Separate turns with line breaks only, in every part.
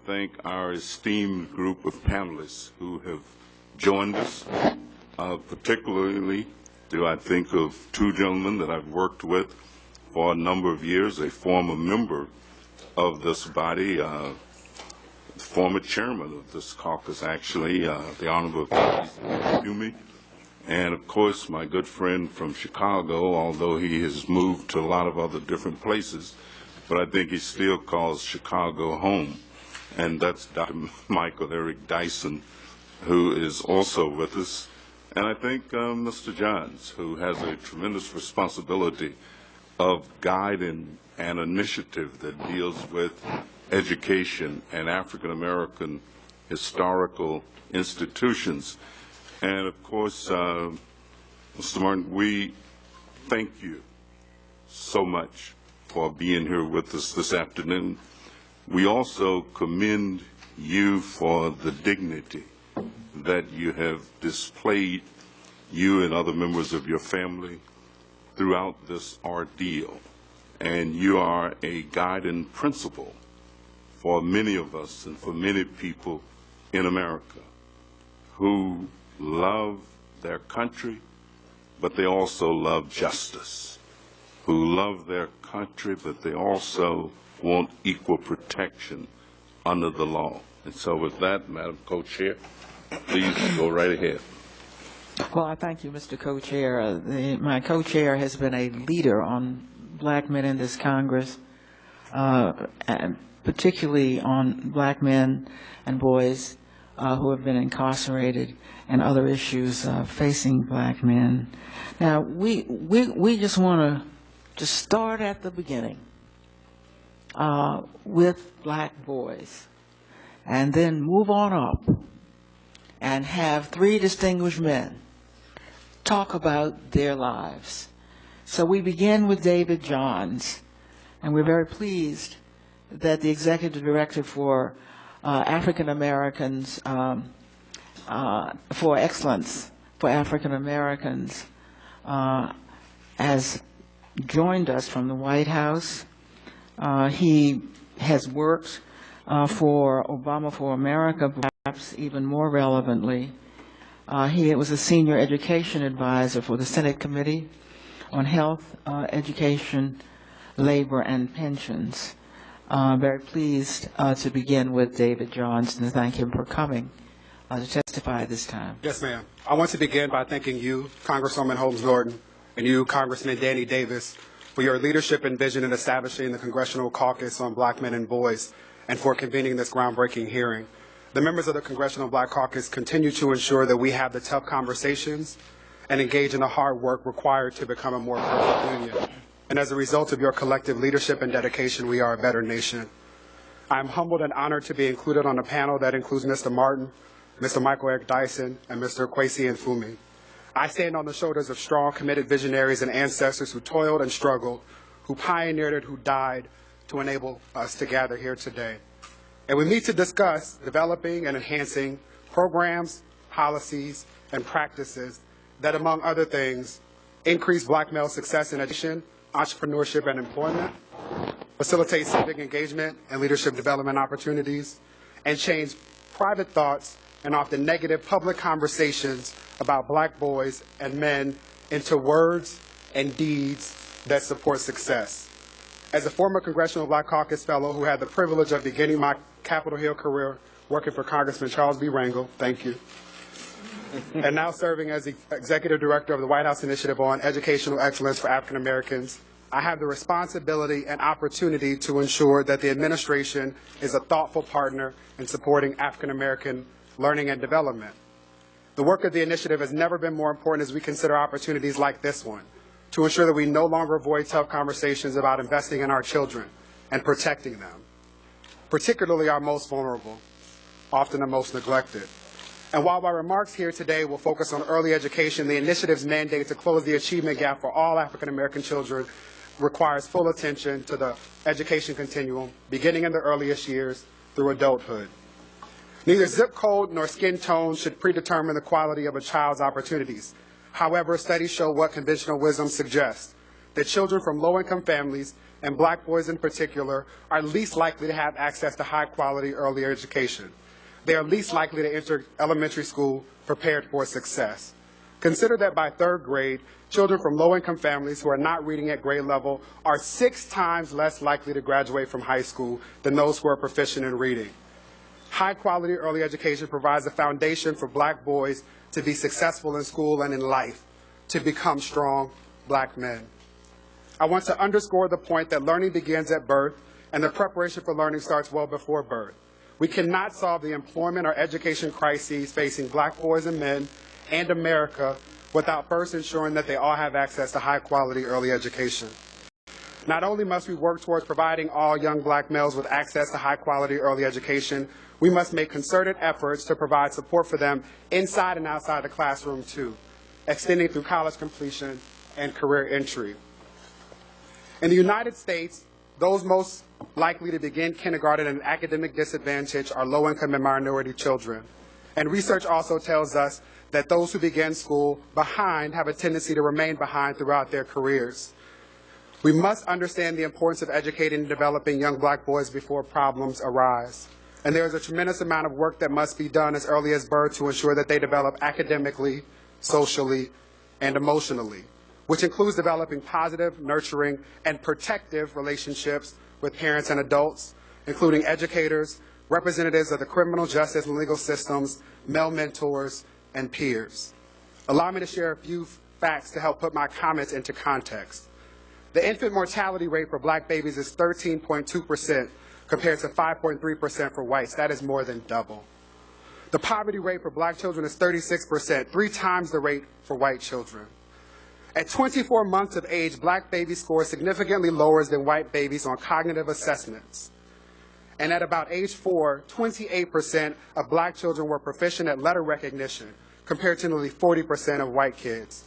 thank our esteemed group of panelists who have joined us. Particularly, do I think of two gentlemen that I've worked with for a number of years, a former member of this body, former chairman of this caucus, actually, the Honorable Fumi, and of course my good friend from Chicago, although he has moved to a lot of other different places, but I think he still calls Chicago home, and that's Dr. Michael Eric Dyson, who is also with us, and I think Mr. Johns, who has a tremendous responsibility of guiding an initiative that deals with education and African American historical institutions. And of course, Mr. Martin, we thank you so much for being here with us this afternoon. We also commend you for the dignity that you have displayed, you and other members of your family, throughout this ordeal. And you are a guiding principle for many of us and for many people in America who love their country, but they also love justice, who love their country, but they also want equal protection under the law. And so with that, Madam Co-Chair, please go right ahead.
Well, I thank you, Mr. Co-Chair. My co-chair has been a leader on black men in this Congress, and particularly on black men and boys who have been incarcerated and other issues facing black men. Now, we just want to start at the beginning with black boys and then move on up and have three distinguished men talk about their lives. So we begin with David Johns, and we're very pleased that the Executive Director for African Americans, for Excellence for African Americans, has joined us from the White House. He has worked for Obama for America, perhaps even more relevantly. He was a senior education advisor for the Senate Committee on Health, Education, Labor, and Pensions. Very pleased to begin with David Johns and thank him for coming to testify this time.
Yes, ma'am. I want to begin by thanking you, Congresswoman Holmes Norton, and you, Congressman Danny Davis, for your leadership and vision in establishing the Congressional Caucus on Black Men and Boys and for convening this groundbreaking hearing. The members of the Congressional Black Caucus continue to ensure that we have the tough conversations and engage in the hard work required to become a more perfect union. And as a result of your collective leadership and dedication, we are a better nation. I am humbled and honored to be included on a panel that includes Mr. Martin, Mr. Michael Eric Dyson, and Mr. Kwesi Mfume. I stand on the shoulders of strong, committed visionaries and ancestors who toiled and struggled, who pioneered it, who died to enable us to gather here today. And we meet to discuss developing and enhancing programs, policies, and practices that, among other things, increase black male success in education, entrepreneurship, and employment, facilitate civic engagement and leadership development opportunities, and change private thoughts and often negative public conversations about black boys and men into words and deeds that support success. As a former Congressional Black Caucus Fellow who had the privilege of beginning my Capitol Hill career working for Congressman Charles B. Rangel, thank you, and now serving as the Executive Director of the White House Initiative on Educational Excellence for African Americans, I have the responsibility and opportunity to ensure that the administration is a thoughtful partner in supporting African American learning and development. The work of the initiative has never been more important as we consider opportunities like this one, to ensure that we no longer avoid tough conversations about investing in our children and protecting them, particularly our most vulnerable, often the most neglected. And while my remarks here today will focus on early education, the initiative's mandate to close the achievement gap for all African American children requires full attention to the education continuum, beginning in the earliest years through adulthood. Neither zip code nor skin tone should predetermine the quality of a child's opportunities. However, studies show what conventional wisdom suggests, that children from low-income families and black boys in particular, are least likely to have access to high-quality early education. They are least likely to enter elementary school prepared for success. Consider that by third grade, children from low-income families who are not reading at grade level are 6 times less likely to graduate from high school than those who are proficient in reading. High-quality early education provides a foundation for black boys to be successful in school and in life, to become strong black men. I want to underscore the point that learning begins at birth, and the preparation for learning starts well before birth. We cannot solve the employment or education crises facing black boys and men and America without first ensuring that they all have access to high-quality early education. Not only must we work towards providing all young black males with access to high-quality early education, we must make concerted efforts to provide support for them inside and outside the classroom too, extending through college completion and career entry. In the United States, those most likely to begin kindergarten at an academic disadvantage are low-income and minority children. And research also tells us that those who begin school behind have a tendency to remain behind throughout their careers. We must understand the importance of educating and developing young black boys before problems arise. And there is a tremendous amount of work that must be done as early as birth to ensure that they develop academically, socially, and emotionally, which includes developing positive, nurturing, and protective relationships with parents and adults, including educators, representatives of the criminal justice and legal systems, male mentors, and peers. Allow me to share a few facts to help put my comments into context. The infant mortality rate for black babies is 13.2% compared to 5.3% for whites. That is more than double. The poverty rate for black children is 36%, 3 times the rate for white children. At 24 months of age, black baby score significantly lower than white babies on cognitive assessments. And at about age 4, 28% of black children were proficient at letter recognition, compared to nearly 40% of white kids.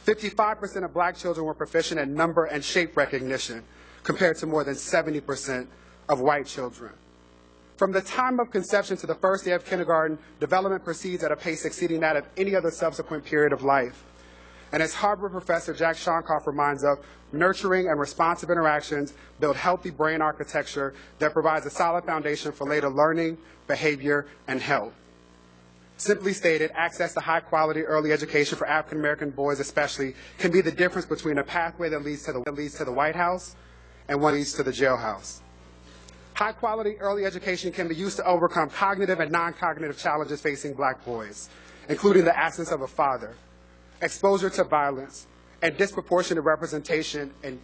55% of black children were proficient at number and shape recognition, compared to more than 70% of white children. From the time of conception to the first day of kindergarten, development proceeds at a pace exceeding that of any other subsequent period of life. And as Harvard professor Jack Shonkoff reminds us, nurturing and responsive interactions build healthy brain architecture that provides a solid foundation for later learning, behavior, and health. Simply stated, access to high-quality early education for African-American boys especially can be the difference between a pathway that leads to the White House and one that leads to the jailhouse. High-quality early education can be used to overcome cognitive and non-cognitive challenges facing black boys, including the absence of a father, exposure to violence, and disproportionate representation in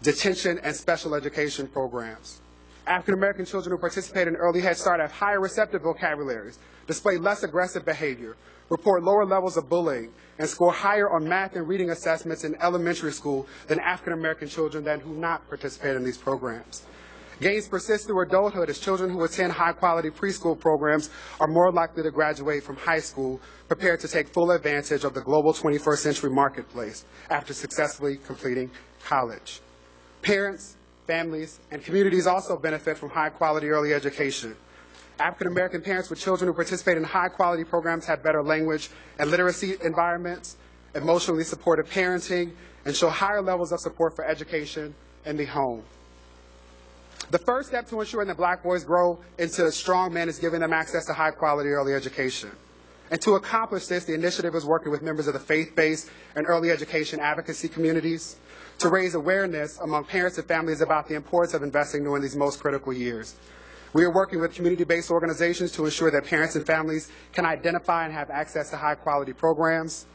detention and special education programs. African-American children who participate in early Head Start have higher receptive vocabularies, display less aggressive behavior, report lower levels of bullying, and score higher on math and reading assessments in elementary school than African-American children that who not participate in these programs. Gains persist through adulthood as children who attend high-quality preschool programs are more likely to graduate from high school prepared to take full advantage of the global 21st century marketplace after successfully completing college. Parents, families, and communities also benefit from high-quality early education. African-American parents with children who participate in high-quality programs have better language and literacy environments, emotionally supportive parenting, and show higher levels of support for education in the home. The first step to ensuring that black boys grow into strong men is giving them access to high-quality early education. And to accomplish this, the initiative is working with members of the faith-based and early education advocacy communities to raise awareness among parents and families about the importance of investing during these most critical years. We are working with community-based organizations to ensure that parents and families can identify and have access to high-quality programs.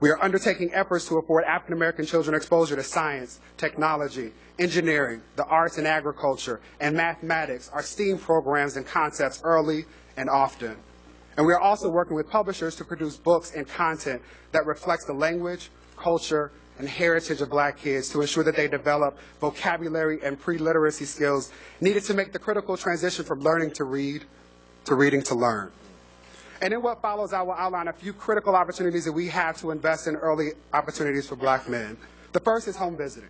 We are undertaking efforts to afford African-American children exposure to science, technology, engineering, the arts and agriculture, and mathematics, our STEAM programs and concepts early and often. And we are also working with publishers to produce books and content that reflects the language, culture, and heritage of black kids to ensure that they develop vocabulary and pre-literacy skills needed to make the critical transition from learning to read to reading to learn. And in what follows, I will outline a few critical opportunities that we have to invest in early opportunities for black men. The first is home visiting.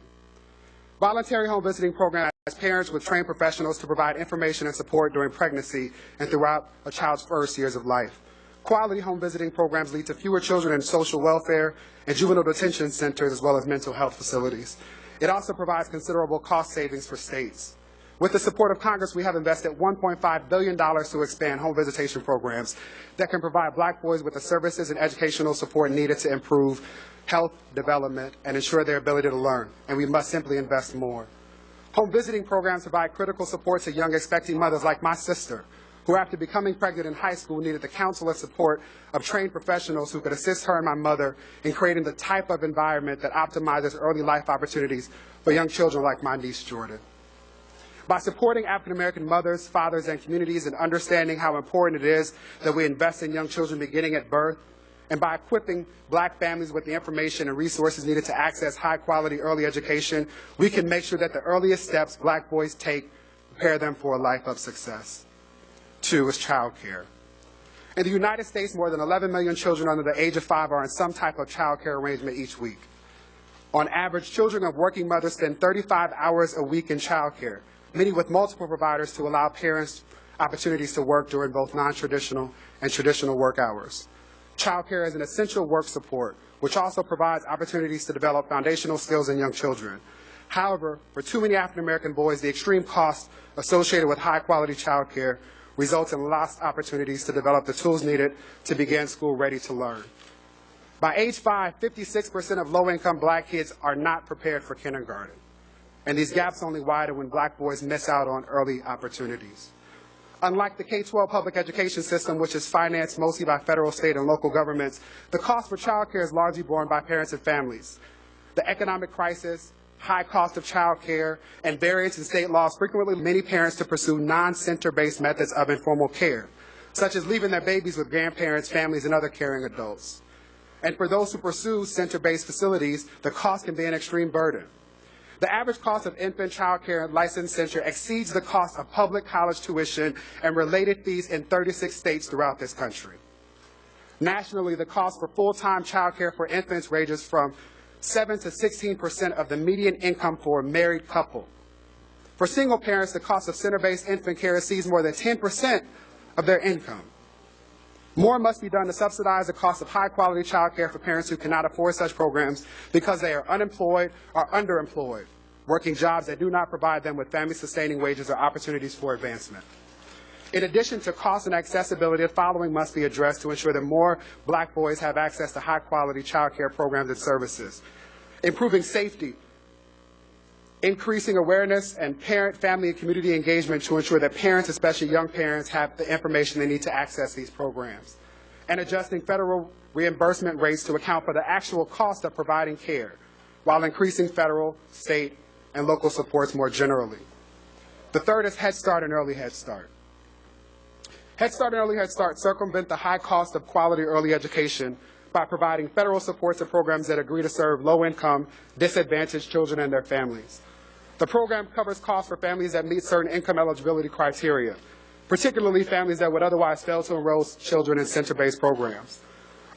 Voluntary home visiting program as parents with trained professionals to provide information and support during pregnancy and throughout a child's first years of life. Quality home visiting programs lead to fewer children in social welfare and juvenile detention centers as well as mental health facilities. It also provides considerable cost savings for states. With the support of Congress, we have invested $1.5 billion to expand home visitation programs that can provide black boys with the services and educational support needed to improve health, development, and ensure their ability to learn, and we must simply invest more. Home visiting programs provide critical support to young expecting mothers like my sister, who after becoming pregnant in high school needed the counsel and support of trained professionals who could assist her and my mother in creating the type of environment that optimizes early life opportunities for young children like my niece Jordan. By supporting African American mothers, fathers, and communities and understanding how important it is that we invest in young children beginning at birth, and by equipping black families with the information and resources needed to access high-quality early education, we can make sure that the earliest steps black boys take prepare them for a life of success. 2 is child care. In the United States, more than 11 million children under the age of 5 are in some type of child care arrangement each week. On average, children of working mothers spend 35 hours a week in child care, many with multiple providers to allow parents opportunities to work during both non-traditional and traditional work hours. Child care is an essential work support, which also provides opportunities to develop foundational skills in young children. However, for too many African American boys, the extreme costs associated with high-quality child care results in lost opportunities to develop the tools needed to begin school ready to learn. By age 5, 56% of low-income black kids are not prepared for kindergarten, and these gaps only widen when black boys miss out on early opportunities. Unlike the K-12 public education system, which is financed mostly by federal, state, and local governments, the cost for child care is largely borne by parents and families. The economic crisis, high cost of child care, and variance in state laws frequently lead many parents to pursue non-center-based methods of informal care, such as leaving their babies with grandparents, families, and other caring adults. And for those who pursue center-based facilities, the cost can be an extreme burden. The average cost of infant child care and licensed center exceeds the cost of public college tuition and related fees in 36 states throughout this country. Nationally, the cost for full-time child care for infants ranges from 7 to 16% of the median income for a married couple. For single parents, the cost of center-based infant care exceeds more than 10% of their income. More must be done to subsidize the cost of high-quality child care for parents who cannot afford such programs because they are unemployed or underemployed, working jobs that do not provide them with family-sustaining wages or opportunities for advancement. In addition to cost and accessibility, the following must be addressed to ensure that more black boys have access to high-quality child care programs and services. Improving safety, increasing awareness and parent, family, and community engagement to ensure that parents, especially young parents, have the information they need to access these programs. And adjusting federal reimbursement rates to account for the actual cost of providing care, while increasing federal, state, and local supports more generally. The third is Head Start and Early Head Start. Head Start and Early Head Start circumvent the high cost of quality early education by providing federal supports and programs that agree to serve low-income, disadvantaged children and their families. The program covers costs for families that meet certain income eligibility criteria, particularly families that would otherwise fail to enroll children in center-based programs.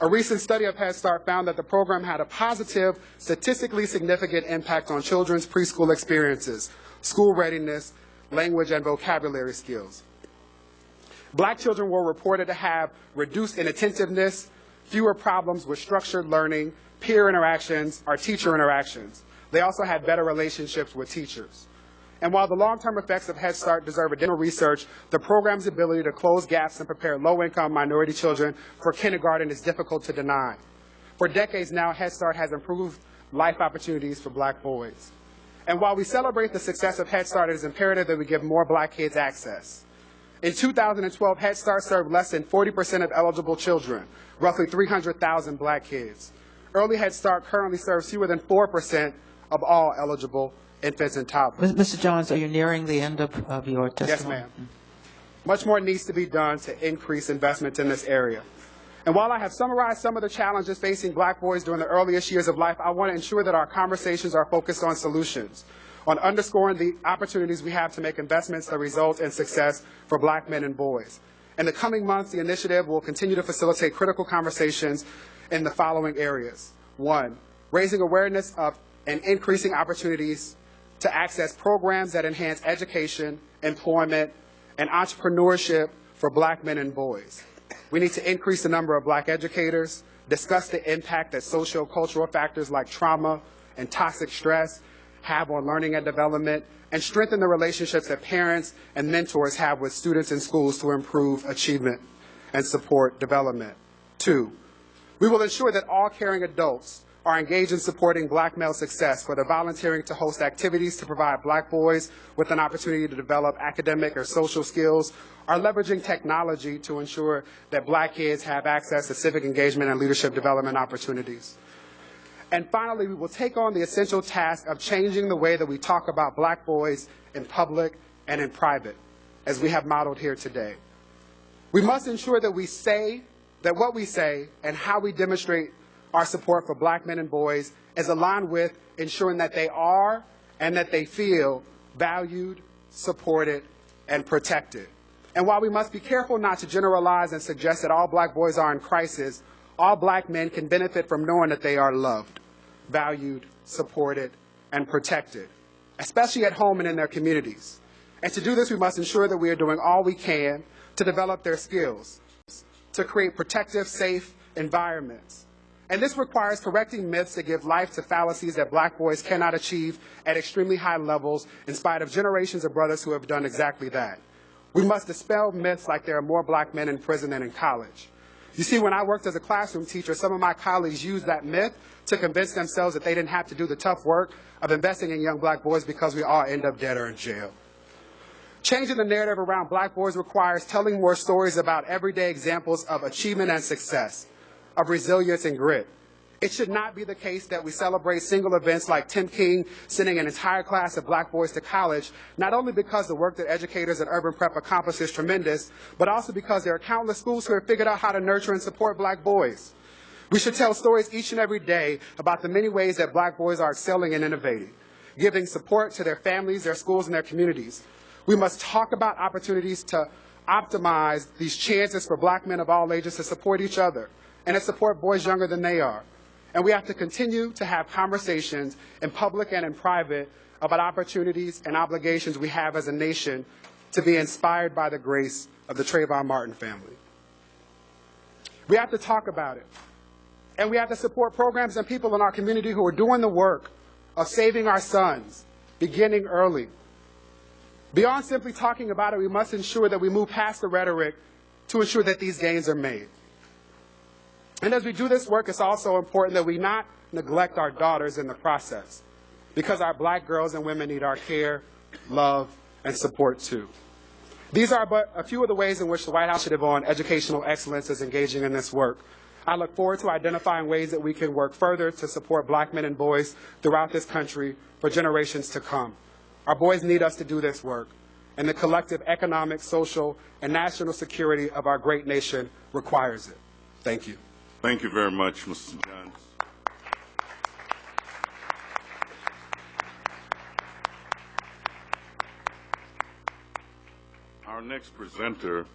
A recent study of Head Start found that the program had a positive, statistically significant impact on children's preschool experiences, school readiness, language and vocabulary skills. Black children were reported to have reduced inattentiveness, fewer problems with structured learning, peer interactions, or teacher interactions. They also had better relationships with teachers. And while the long-term effects of Head Start deserve additional research, the program's ability to close gaps and prepare low-income minority children for kindergarten is difficult to deny. For decades now, Head Start has improved life opportunities for black boys. And while we celebrate the success of Head Start, it is imperative that we give more black kids access. In 2012, Head Start served less than 40% of eligible children, roughly 300,000 black kids. Early Head Start currently serves fewer than 4% of all eligible infants and toddlers.
Mr. Johns, are you nearing the end of your testimony?
Yes, ma'am. Much more needs to be done to increase investment in this area. And while I have summarized some of the challenges facing black boys during the earliest years of life, I want to ensure that our conversations are focused on solutions, on underscoring the opportunities we have to make investments that result in success for black men and boys. In the coming months, the initiative will continue to facilitate critical conversations in the following areas. 1, raising awareness of and increasing opportunities to access programs that enhance education, employment, and entrepreneurship for black men and boys. We need to increase the number of black educators, discuss the impact that socio-cultural factors like trauma and toxic stress have on learning and development, and strengthen the relationships that parents and mentors have with students in schools to improve achievement and support development. 2, we will ensure that all caring adults are engaged in supporting Black male success, whether volunteering to host activities to provide Black boys with an opportunity to develop academic or social skills, or leveraging technology to ensure that Black kids have access to civic engagement and leadership development opportunities. And finally, we will take on the essential task of changing the way that we talk about Black boys in public and in private, as we have modeled here today. We must ensure that what we say and how we demonstrate our support for Black men and boys is aligned with ensuring that they are and that they feel valued, supported, and protected. And while we must be careful not to generalize and suggest that all Black boys are in crisis, all Black men can benefit from knowing that they are loved, valued, supported, and protected, especially at home and in their communities. And to do this, we must ensure that we are doing all we can to develop their skills, to create protective, safe environments. And this requires correcting myths that give life to fallacies that Black boys cannot achieve at extremely high levels in spite of generations of brothers who have done exactly that. We must dispel myths like there are more Black men in prison than in college. You see, when I worked as a classroom teacher, some of my colleagues used that myth to convince themselves that they didn't have to do the tough work of investing in young Black boys because we all end up dead or in jail. Changing the narrative around Black boys requires telling more stories about everyday examples of achievement and success, of resilience and grit. It should not be the case that we celebrate single events like Tim King sending an entire class of Black boys to college, not only because the work that educators at Urban Prep accomplish is tremendous, but also because there are countless schools who have figured out how to nurture and support Black boys. We should tell stories each and every day about the many ways that Black boys are excelling and innovating, giving support to their families, their schools, and their communities. We must talk about opportunities to optimize these chances for Black men of all ages to support each other and to support boys younger than they are. And we have to continue to have conversations in public and in private about opportunities and obligations we have as a nation to be inspired by the grace of the Trayvon Martin family. We have to talk about it. And we have to support programs and people in our community who are doing the work of saving our sons, beginning early. Beyond simply talking about it, we must ensure that we move past the rhetoric to ensure that these gains are made. And as we do this work, it's also important that we not neglect our daughters in the process, because our Black girls and women need our care, love, and support too. These are but a few of the ways in which the White House Initiative on Educational Excellence is engaging in this work. I look forward to identifying ways that we can work further to support Black men and boys throughout this country for generations to come. Our boys need us to do this work, and the collective economic, social, and national security of our great nation requires it. Thank you.
Thank you very much, Mr. Johns. Our next presenter